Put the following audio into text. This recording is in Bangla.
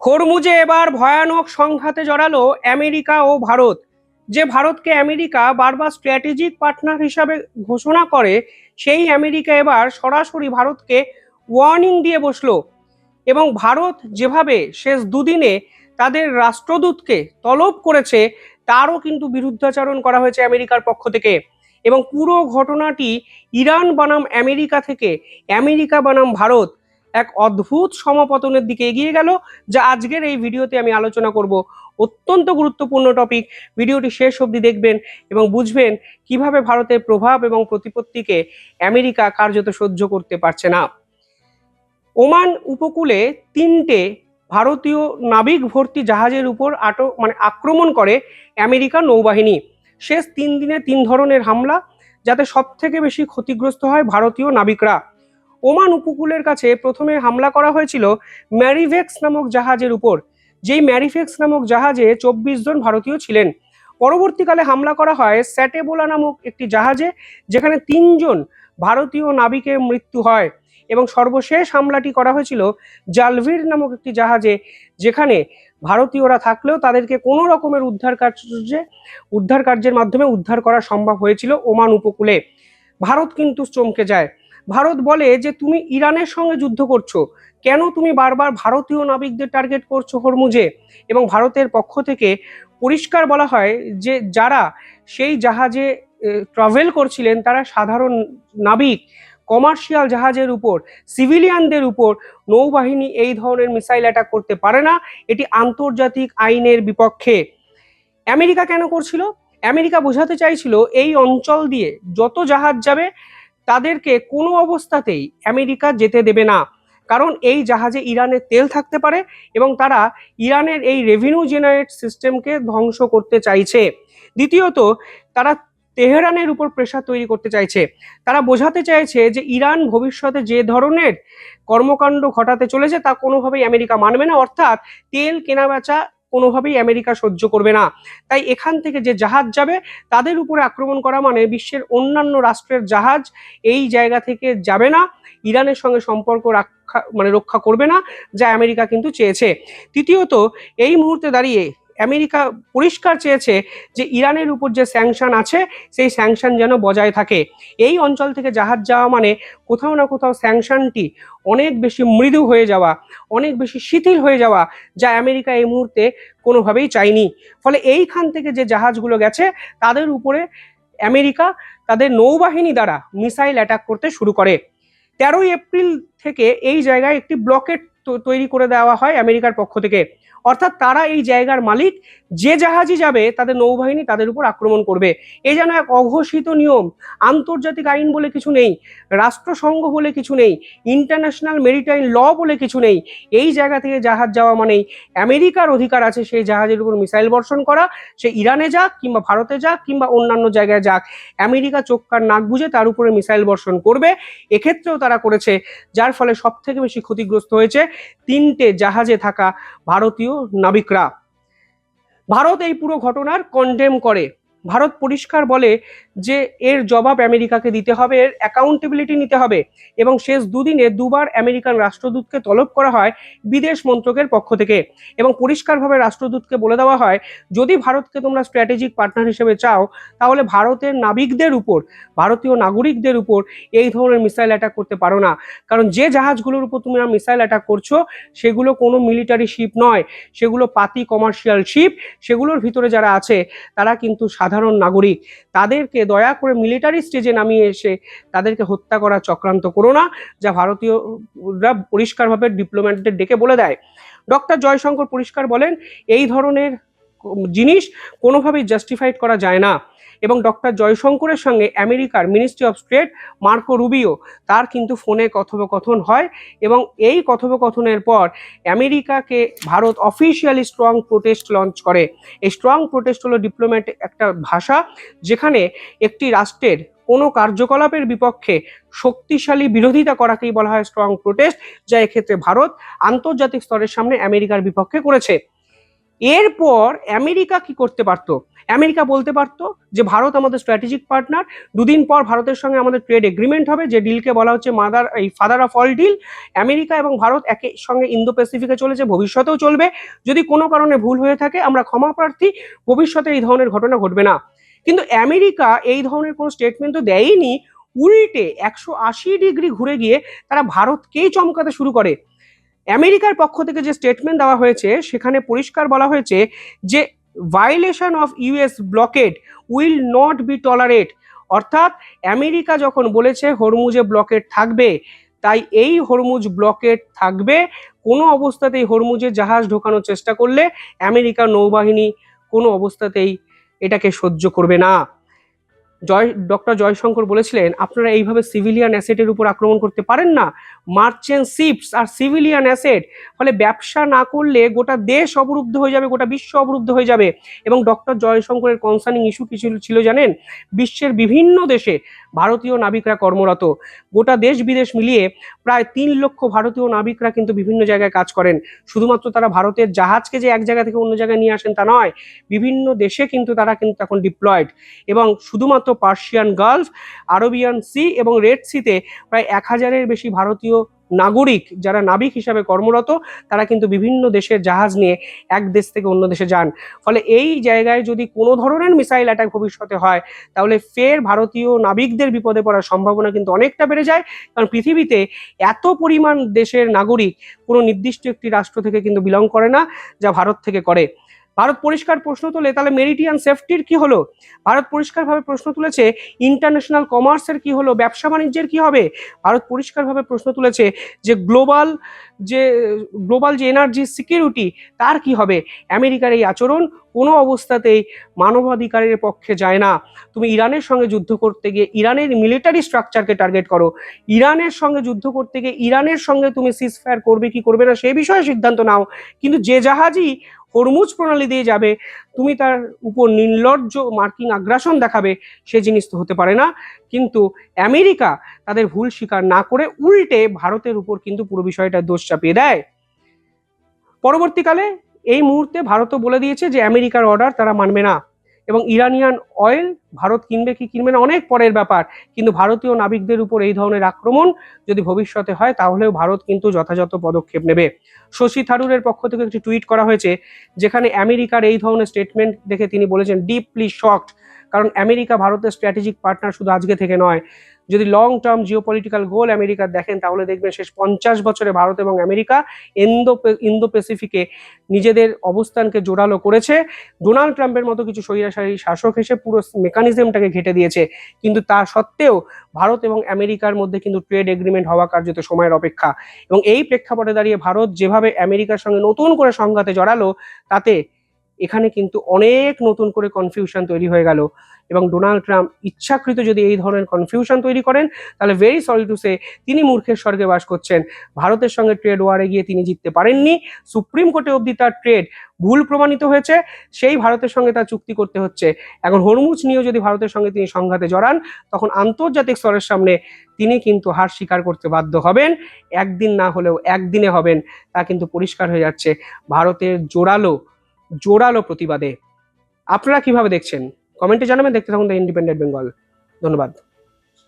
হরমুজে এবার ভয়ানক সংঘাতে জড়ালো আমেরিকা ও ভারত। যে ভারতকে আমেরিকা বারবার স্ট্র্যাটেজিক পার্টনার হিসাবে ঘোষণা করে, সেই আমেরিকা এবার সরাসরি ভারতকে ওয়ার্নিং দিয়ে বসলো। এবং ভারত যেভাবে শেষ দুদিনে তাদের রাষ্ট্রদূতকে তলব করেছে, তারও কিন্তু বিরুদ্ধাচরণ করা হয়েছে আমেরিকার পক্ষ থেকে। এবং পুরো ঘটনাটি ইরান বনাম আমেরিকা থেকে আমেরিকা বনাম ভারত এক অদ্ভুত সমাপতনের দিকে এগিয়ে গেল, যা আজকের এই ভিডিওতে আমি আলোচনা করব। অত্যন্ত গুরুত্বপূর্ণ টপিক। ভিডিওটি শেষ অবধি দেখবেন এবং বুঝবেন কিভাবে ভারতের প্রভাব এবং প্রতিপত্তিকে আমেরিকা কার্যত সহ্য করতে পারছে না। ওমান উপকূলে 3টে ভারতীয় নাবিক ভর্তি জাহাজের উপর আক্রমণ করে আমেরিকার নৌবাহিনী। শেষ 3 দিনে 3 ধরনের হামলা, যাতে সব থেকে বেশি ক্ষতিগ্রস্ত হয় ভারতীয় নাবিকরা। ওমান উপকূলের কাছে প্রথমে হামলা করা হয়েছিল ম্যারিভেক্স নামক জাহাজের উপর, যেই ম্যারিভেক্স নামক জাহাজে 24 জন ভারতীয় ছিলেন। পরবর্তীকালে হামলা করা হয় স্যাটেবোলা নামক একটি জাহাজে, যেখানে 3 জন ভারতীয় নাবিকের মৃত্যু হয়। এবং সর্বশেষ হামলাটি করা হয়েছিল জালভির নামক একটি জাহাজে, যেখানে ভারতীয়রা থাকলেও তাদেরকে কোনো রকমের উদ্ধার কার্যের মাধ্যমে উদ্ধার করা সম্ভব হয়েছিল ওমান উপকূলে। ভারত কিন্তু চমকে যায়। ভারত বলে যে তুমি ইরানের সঙ্গে যুদ্ধ করছো, কেন তুমি বারবার ভারতীয় নাবিকদের টার্গেট করছো হরমুজে? এবং ভারতের পক্ষ থেকে পরিষ্কার বলা হয় যে যারা সেই জাহাজে ট্রাভেল করছিলেন তারা সাধারণ নাবিক। কমার্শিয়াল জাহাজের উপর, সিভিলিয়ানদের উপর নৌবাহিনী এই ধরনের মিসাইল অ্যাটাক করতে পারে না, এটি আন্তর্জাতিক আইনের বিপক্ষে। আমেরিকা কেন করছিল? আমেরিকা বোঝাতে চাইছিল এই অঞ্চল দিয়ে যত জাহাজ যাবে তাদেরকে কোনো অবস্থাতেই আমেরিকা যেতে দেবে না, কারণ এই জাহাজে ইরানের তেল থাকতে পারে এবং তারা ইরানের এই রেভিনিউ জেনারেট সিস্টেমকে ধ্বংস করতে চাইছে। দ্বিতীয়ত, তারা তেহরানের উপর প্রেশার তৈরি করতে চাইছে। তারা বোঝাতে চাইছে যে ইরান ভবিষ্যতে যে ধরনের কর্মকাণ্ড ঘটাতে চলেছে তা কোনোভাবেই আমেরিকা মানবে না, অর্থাৎ তেল কেনাবেচা কোনোভাবেই আমেরিকা সহ্য করবে না। তাই এখান থেকে যে জাহাজ যাবে তাদের উপরে আক্রমণ করা মানে বিশ্বের অন্যান্য রাষ্ট্রের জাহাজ এই জায়গা থেকে যাবে না, ইরানের সঙ্গে সম্পর্ক রক্ষা করবে না, যা আমেরিকা কিন্তু চেয়েছে। তৃতীয়ত, এই মুহূর্তে দাঁড়িয়ে আমেরিকা পরিষ্কার চেয়েছে যে ইরানের উপর যে স্যাংশন আছে সেই স্যাংশন যেন বজায় থাকে। এই অঞ্চল থেকে জাহাজ যাওয়া মানে কোথাও না কোথাও স্যাংশনটি অনেক বেশি মৃদু হয়ে যাওয়া, অনেক বেশি শিথিল হয়ে যাওয়া, যা আমেরিকা এই মুহূর্তে কোনোভাবেই চায়নি। ফলে এইখান থেকে যে জাহাজগুলো গেছে তাদের উপরে আমেরিকা তাদের নৌবাহিনী দ্বারা মিসাইল অ্যাটাক করতে শুরু করে। 13 এপ্রিল থেকে এই জায়গায় একটি ব্লকেট তৈরি করে দেওয়া হয় আমেরিকার পক্ষ থেকে, অর্থাৎ তারা এই জায়গার মালিক, যে জাহাজই যাবে তাদের নৌবাহিনী তাদের উপর আক্রমণ করবে। এই যেন এক অঘোষিত নিয়ম। আন্তর্জাতিক আইন বলে কিছু নেই, রাষ্ট্রসংঘ বলে কিছু নেই, ইন্টারন্যাশনাল মেরিটাইম ল বলে কিছু নেই। এই জায়গা থেকে জাহাজ যাওয়া মানেই আমেরিকার অধিকার আছে সেই জাহাজের উপর মিসাইল বর্ষণ করা, সে ইরানে যাক কিংবা ভারতে যাক কিংবা অন্যান্য জায়গায় যাক, আমেরিকা চোখ কান নাক বুঝে তার উপরে মিসাইল বর্ষণ করবে। এক্ষেত্রেও তারা করেছে, যার ফলে সব থেকে বেশি ক্ষতিগ্রস্ত হয়েছে 3টে জাহাজে থাকা ভারতীয় নাবিকরা। ভারত এই পুরো ঘটনার কন্ডেম করে। ভারত পরিষ্কার বলে যে এর জবাব আমেরিকাকে দিতে হবে, এর অ্যাকাউন্টেবিলিটি নিতে হবে। এবং শেষ দুদিনে 2বার আমেরিকান রাষ্ট্রদূতকে তলব করা হয় বিদেশ মন্ত্রকের পক্ষ থেকে। এবং পরিষ্কারভাবে রাষ্ট্রদূতকে বলে দেওয়া হয়, যদি ভারতকে তোমরা স্ট্র্যাটেজিক পার্টনার হিসেবে চাও, তাহলে ভারতের নাবিকদের উপর, ভারতীয় নাগরিকদের উপর এই ধরনের মিসাইল অ্যাটাক করতে পারো না। কারণ যে জাহাজগুলোর উপর তুমি মিসাইল অ্যাটাক করছো সেগুলো কোনো মিলিটারি শিপ নয়, সেগুলো পাতি কমার্শিয়াল শিপ। সেগুলোর ভিতরে যারা আছে তারা কিন্তু সাধারণ নাগরিক। তাদেরকে দয়া করে মিলিটারি স্টেজে নামিয়ে এসে তাদেরকে হত্যা করার চক্রান্ত করো না, যা ভারতীয়রা পরিষ্কারভাবে ডিপ্লোম্যাটদের ডেকে বলে দেয়। ডক্টর জয়শঙ্কর পরিষ্কার বলেন এই ধরনের জিনিস কোনোভাবেই জাস্টিফাইড করা যায় না। এবং ডক্টর জয়শঙ্করের সঙ্গে আমেরিকার ministry of state Marco Rubio তার কিন্তু ফোনে কথোপকথন হয়। এবং এই কথোপকথনের পর আমেরিকাকে Bharat officially strong protest launch করে। এই স্ট্রং প্রোটেস্ট হলো ডিপ্লোম্যাট একটা ভাষা, যেখানে একটি রাষ্ট্রের কোনো কার্যকলাপের বিপক্ষে শক্তিশালী বিরোধিতা করাকেই বলা হয় স্ট্রং প্রোটেস্ট, যা এক্ষেত্রে ভারত আন্তর্জাতিক স্তরের সামনে আমেরিকার বিপক্ষে করেছে। এরপর আমেরিকা কি করতে পারতো? আমেরিকা বলতে পারতো যে ভারত আমাদের স্ট্র্যাটেজিক পার্টনার, দুদিন পর ভারতের সঙ্গে আমাদের ট্রেড এগ্রিমেন্ট হবে, যে ডিলকে বলা হচ্ছে father of all deal. America এবং ভারত একের সঙ্গে ইন্দো প্যাসিফিকে চলেছে, ভবিষ্যতেও চলবে। যদি কোনো কারণে ভুল হয়ে থাকে আমরা ক্ষমা প্রার্থী, ভবিষ্যতে এই ধরনের ঘটনা ঘটবে না। কিন্তু আমেরিকা এই ধরনের কোনো স্টেটমেন্ট তো দেয়নি, উল্টে 180 ডিগ্রি ঘুরে গিয়ে তারা ভারতকেই চমকাতে শুরু করে। আমেরিকার পক্ষ থেকে যে স্টেটমেন্ট দেওয়া হয়েছে সেখানে পরিষ্কার বলা হয়েছে যে violation of US blockade will not be tolerate. অর্থাৎ আমেরিকা যখন বলেছে হরমুজে ব্লকেড থাকবে, তাই এই হরমুজ ব্লকেড থাকবে। কোনো অবস্থাতেই হরমুজে জাহাজ ঢোকানোর চেষ্টা করলে আমেরিকার নৌবাহিনী কোনো অবস্থাতেই এটাকে সহ্য করবে না। ডক্টর জয়শঙ্কর বলেছিলেন আপনারা এইভাবে সিভিলিয়ান অ্যাসেটের উপর আক্রমণ করতে পারেন না। মার্চেন্ট শিপস আর সিভিলিয়ান অ্যাসেট, ফলে ব্যবসা না করলে গোটা দেশ অবরুদ্ধ হয়ে যাবে, গোটা বিশ্ব অবরুদ্ধ হয়ে যাবে। এবং ডক্টর জয়শঙ্করের কনসার্নিং ইস্যু কি ছিল জানেন? বিশ্বের বিভিন্ন দেশে ভারতীয় নাবিকরা কর্মরত, গোটা দেশ বিদেশ মিলিয়ে প্রায় 3 লক্ষ ভারতীয় নাবিকরা কিন্তু বিভিন্ন জায়গায় কাজ করেন। শুধুমাত্র তারা ভারতের জাহাজকে যে এক জায়গা থেকে অন্য জায়গায় নিয়ে আসেন তা নয়, বিভিন্ন দেশে কিন্তু তারা কিন্তু এখন ডিপ্লয়েড। এবং শুধুমাত্র পার্সিয়ান গালফ, আরবিয়ান সি এবং রেড সিতে প্রায় 1000-এর বেশি ভারতীয় নাগরিক যারা নাবিক হিসাবে কর্মরত, তারা কিন্তু বিভিন্ন দেশের জাহাজ নিয়ে এক দেশ থেকে অন্য দেশে যান। ফলে এই জায়গায় যদি কোনো ধরনের মিসাইল অ্যাটাক ভবিষ্যতে হয়, তাহলে ফের ভারতীয় নাবিকদের বিপদে পড়ার সম্ভাবনা কিন্তু অনেকটা বেড়ে যায়। কারণ পৃথিবীতে এত পরিমাণ দেশের নাগরিক কোনো নির্দিষ্ট একটি রাষ্ট্র থেকে কিন্তু বিলং করে না, যা ভারত থেকে করে। ভারত পরিষ্কার প্রশ্ন তোলে তাহলে মেরিটিয়ান সেফটির কি হলো? ভারত পরিষ্কারভাবে প্রশ্ন তুলেছে ইন্টারন্যাশনাল কমার্সের কি হলো, ব্যবসা বাণিজ্যের কি হবে? ভারত পরিষ্কারভাবে প্রশ্ন তুলেছে যে গ্লোবাল যে এনার্জি সিকিউরিটি তার কি হবে? আমেরিকার এই আচরণ কোনো অবস্থাতেই মানবাধিকারের পক্ষে যায় না। তুমি ইরানের সঙ্গে যুদ্ধ করতে গিয়ে ইরানের মিলিটারি স্ট্রাকচারকে টার্গেট করো, ইরানের সঙ্গে যুদ্ধ করতে গিয়ে ইরানের সঙ্গে তুমি সিজফায়ার করবে কি করবে না সে বিষয়ে সিদ্ধান্ত নাও, কিন্তু যে জাহাজই হরমুজ প্রণালী দিয়ে যাবে তুমি তার উপর নির্লজ্জ মার্কিং আগ্রাসন দেখাবে, সে জিনিস তো হতে পারে না। কিন্তু আমেরিকা তাদের ভুল স্বীকার না করে উল্টে ভারতের উপর কিন্তু পুরো বিষয়টা দোষ চাপিয়ে দেয়। পরবর্তীকালে এই মুহূর্তে ভারতও বলে দিয়েছে যে আমেরিকার অর্ডার তারা মানবে না, এবং ইরানিয়ান অয়েল ভারত কিনবে কি কিনবে না অনেক পরের ব্যাপার, কিন্তু ভারতীয় নাবিকদের উপর এই ধরনের আক্রমণ যদি ভবিষ্যতে হয় তাহলেও ভারত কিন্তু যথাযথ পদক্ষেপ নেবে। শশী থারুরের পক্ষ থেকে একটি টুইট করা হয়েছে, যেখানে আমেরিকার এই ধরনের স্টেটমেন্ট দেখে তিনি বলেছেন ডিপলি শকড। কারণ আমেরিকা ভারতের স্ট্র্যাটেজিক পার্টনার শুধু আজকে থেকে নয়। যদি লং টার্ম জিওপলিটিক্যাল গোল আমেরিকার দেখেন তাহলে দেখবেন শেষ 50 বছরে ভারত এবং আমেরিকা ইন্দো প্যাসিফিকে নিজেদের অবস্থানকে জোরালো করেছে। ডোনাল্ড ট্রাম্পের মতো কিছু স্বৈরাচারী শাসক এসে পুরো মেকানিজমটাকে ঘেটে দিয়েছে, কিন্তু তা সত্ত্বেও ভারত এবং আমেরিকার মধ্যে কিন্তু ট্রেড এগ্রিমেন্ট হওয়া কার্যত সময়ের অপেক্ষা। এবং এই প্রেক্ষাপটে দাঁড়িয়ে ভারত যেভাবে আমেরিকার সঙ্গে নতুন করে সংঘাতে জড়ালো, তাতে এখানে কিন্তু অনেক নতুন করে কনফিউশন তৈরি হয়ে গেল। এবং ডোনাল্ড ট্রাম্প ইচ্ছাকৃত যদি এই ধরনের কনফিউশন তৈরি করেন, তাহলে ভেরি সরি টু সে তিনি মূর্খের স্বর্গে বাস করছেন। ভারতের সঙ্গে ট্রেড ওয়ারে গিয়ে তিনি জিততে পারেননি, সুপ্রিম কোর্টে অবধি তার ট্রেড ভুল প্রমাণিত হয়েছে, সেই ভারতের সঙ্গে তার চুক্তি করতে হচ্ছে। এখন হরমুজ নিয়েও যদি ভারতের সঙ্গে তিনি সংঘাতে জড়ান, তখন আন্তর্জাতিক স্তরের সামনে তিনি কিন্তু হার স্বীকার করতে বাধ্য হবেন। একদিন না হলেও একদিনে হবেন, তা কিন্তু পরিষ্কার হয়ে যাচ্ছে ভারতের জোরালো প্রতিবাদে। আপনারা কিভাবে দেখছেন কমেন্টে জানাবেন। দেখতে থাকুন দ্য ইন্ডিপেন্ডেন্ট বেঙ্গল। ধন্যবাদ।